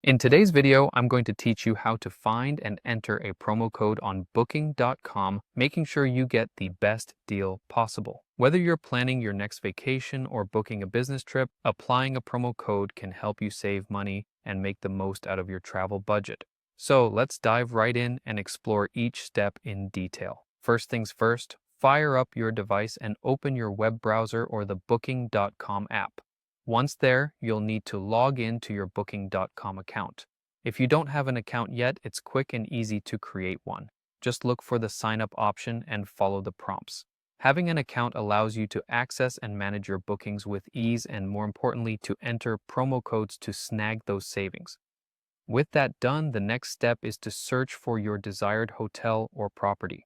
In today's video, I'm going to teach you how to find and enter a promo code on Booking.com, making sure you get the best deal possible. Whether you're planning your next vacation or booking a business trip, applying a promo code can help you save money and make the most out of your travel budget. So let's dive right in and explore each step in detail. First things first, fire up your device and open your web browser or the Booking.com app. Once there, you'll need to log in to your Booking.com account. If you don't have an account yet, it's quick and easy to create one. Just look for the sign up option and follow the prompts. Having an account allows you to access and manage your bookings with ease and, more importantly, to enter promo codes to snag those savings. With that done, the next step is to search for your desired hotel or property.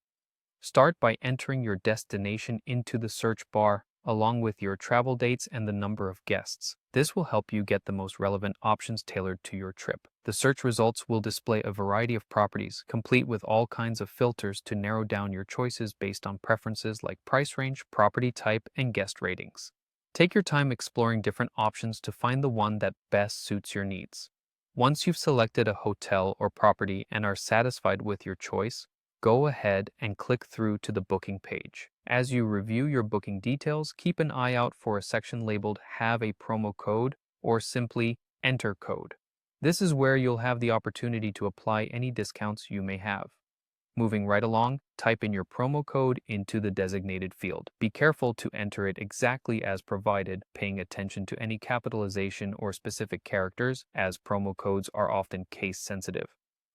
Start by entering your destination into the search bar, along with your travel dates and the number of guests. This will help you get the most relevant options tailored to your trip. The search results will display a variety of properties, complete with all kinds of filters to narrow down your choices based on preferences like price range, property type, and guest ratings. Take your time exploring different options to find the one that best suits your needs. Once you've selected a hotel or property and are satisfied with your choice, go ahead and click through to the booking page. As you review your booking details, keep an eye out for a section labeled Have a Promo Code or simply Enter Code. This is where you'll have the opportunity to apply any discounts you may have. Moving right along, type in your promo code into the designated field. Be careful to enter it exactly as provided, paying attention to any capitalization or specific characters, as promo codes are often case sensitive.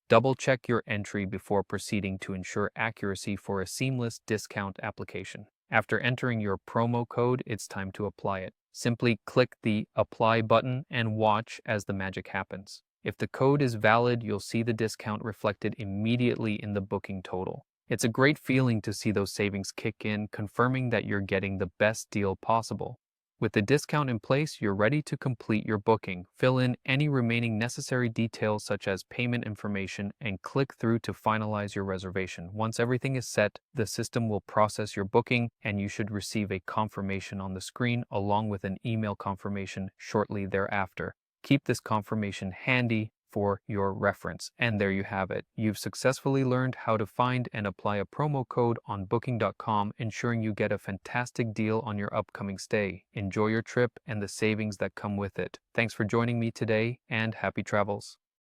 Double-check your entry before proceeding to ensure accuracy for a seamless discount application. After entering your promo code, it's time to apply it. Simply click the Apply button and watch as the magic happens. If the code is valid, you'll see the discount reflected immediately in the booking total. It's a great feeling to see those savings kick in, confirming that you're getting the best deal possible. With the discount in place, you're ready to complete your booking. Fill in any remaining necessary details such as payment information and click through to finalize your reservation. Once everything is set, the system will process your booking and you should receive a confirmation on the screen along with an email confirmation shortly thereafter. Keep this confirmation handy for your reference. And there you have it. You've successfully learned how to find and apply a promo code on Booking.com, ensuring you get a fantastic deal on your upcoming stay. Enjoy your trip and the savings that come with it. Thanks for joining me today, and happy travels.